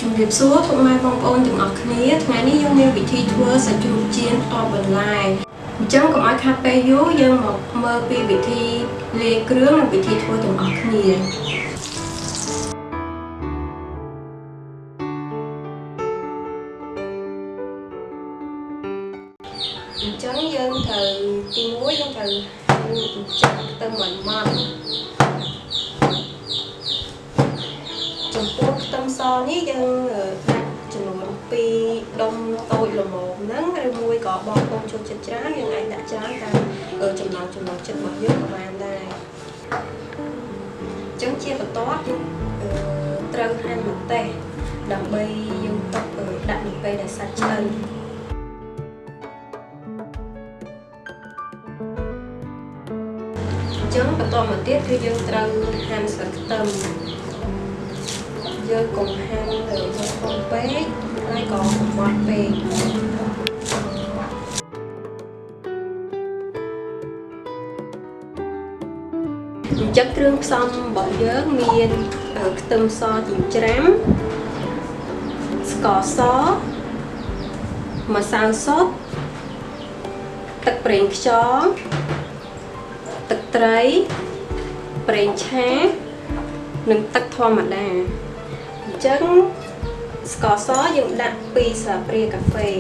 ជំរាបសួរពុកម៉ែបងប្អូនទាំងអស់គ្នាថ្ងៃនេះយើងមានវិធីធ្វើសាច់ជ្រូកចៀនផ្ទាប់បន្លែអញ្ចឹងកុំឲ្យខាត់ពេលយូរយើងមកមើលពីវិធីលាយគ្រឿងនិងវិធីធ្វើទាំងអស់គ្នាអញ្ចឹងយើងត្រូវទី1យើងត្រូវចាក់ខ្ទឹមឲ្យម៉ត់ចំពោះខ្ទឹមសនេះយើងដាក់ចំនួន2ដុំតូចល្មមហ្នឹងឬមួយក៏បងប្អូនចូលចិត្តច្រើនយើងអាចដាក់ច្រើនតាមចំណង់ចិត្តរបស់យើងក៏បានដែរអញ្ចឹងជាបន្ទាប់យើងត្រូវហាន់ម្ទេសដើម្បីយើងទុកដាក់នៅពេលដែលសាច់ឆ្អិនអញ្ចឹងបន្តមកទៀតគឺយើងត្រូវហាន់ស្លឹកខ្ទឹមយើងកុំហាន់យកធំពេកហើយក៏កុំបត់ពេកអញ្ចឹងគ្រឿងផ្សំរបស់យើងមានខ្ទឹមសចិញ្ច្រាំស្ករសម្សៅស៊ុបទឹកប្រេងខ្យងទឹកត្រីប្រេងឆានិងទឹកធម្មតាអញ្ចឹងស្ករសយើងដាក់2ស្លាបព្រាកាហ្វេ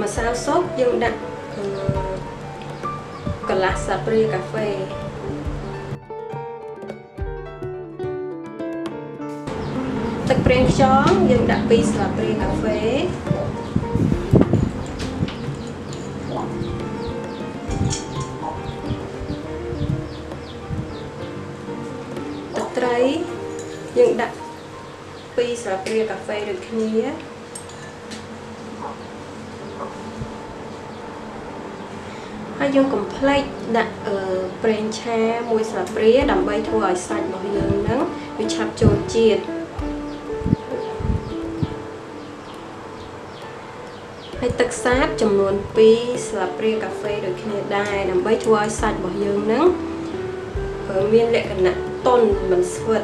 ម្សៅស៊ុបយើងដាក់កន្លះស្លាបព្រាកាហ្វេទឹកប្រេងខ្យងយើងដាក់2ស្លាបព្រាកាហ្វេទឹកត្រីយើងដាក់2ស្លាបព្រាកាហ្វេដូចគ្នាហើយយើងកុំភ្លេចដាក់ប្រេងឆា1ស្លាបព្រាដើម្បីធ្វើឲ្យសាច់របស់យើងហ្នឹងវាឆាប់ចូលជាតិហើយទឹកសាបចំនួន2ស្លាបព្រាកាហ្វេដូចគ្នាដែរដើម្បីធ្វើឲ្យសាច់របស់យើងហ្នឹងមានលក្ខណៈទន់មិនស្វិត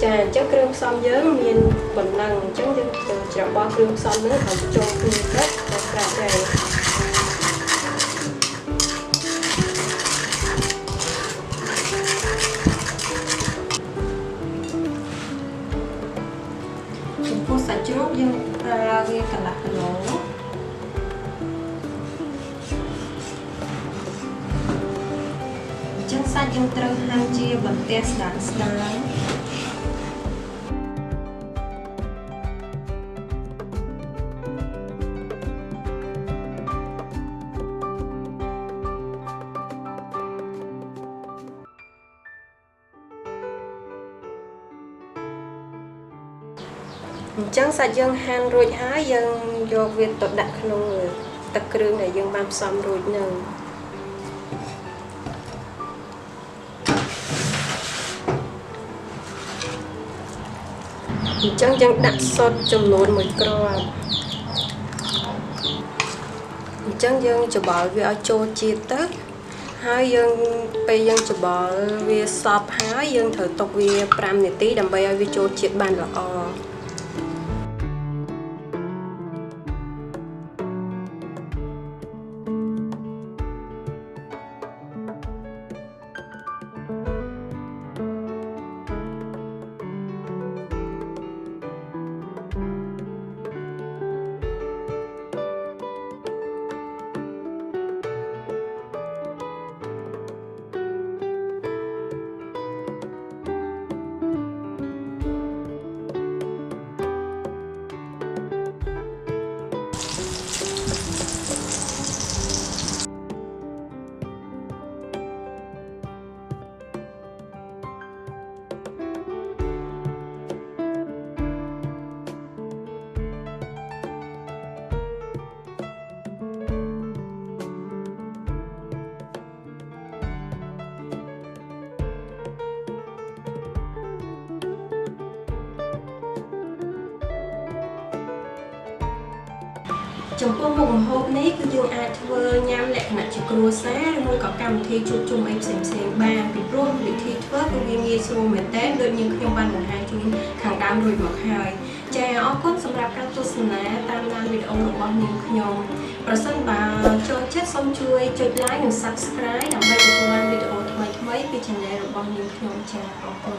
ចាអញ្ចឹងគ្រឿងផ្សំយើងមានប៉ុណ្ណឹងអញ្ចឹងយើងទៅច្របល់គ្រឿងផ្សំហ្នឹងឲ្យចូលគ្នាទៅដល់ស្រាប់ហើយចំពោះសាច់ជ្រូកយើងប្រើវាកន្លះគីឡូអញ្ចឹងសាច់យើងត្រូវហាន់ជាបន្ទះស្ដើងអញ្ចឹងសាច់យើងហាន់រួចហើយយើងយកវាទៅដាក់ក្នុងទឹកគ្រឿងដែលយើងបានផ្សំរួចនឹងអញ្ចឹងយើងដាក់សុទ្ធចំនួន1គ្រាប់អញ្ចឹងយើងច្របល់វាឲ្យចូលជាតិទៅហើយយើងពេលយើងច្របល់វាសព្វហើយយើងត្រូវទុកវា5នាទីដើម្បីឲ្យវាចូលជាតិបានល្អ ចំពោះមុខម្ហូបនេះគឺយើងអាចធ្វើញ៉ាំលក្ខណៈជាគ្រួសារឬមួយក៏កម្មវិធីជួបជុំអីផ្សេងៗបានពីព្រោះវិធីធ្វើគឺវាងាយស្រួលមែនទែនដូចយើងខ្ញុំបានបង្ហាញជូនខាងដើមរួចមកហើយចាអរគុណសម្រាប់ការទស្សនាតាមដានវីដេអូរបស់នាងខ្ញុំប្រសិនបើចូលចិត្តសូមជួយចុច like និង subscribe ដើម្បីទទួលបានវីដេអូថ្មីៗពី channel របស់នាងខ្ញុំចាអរគុណ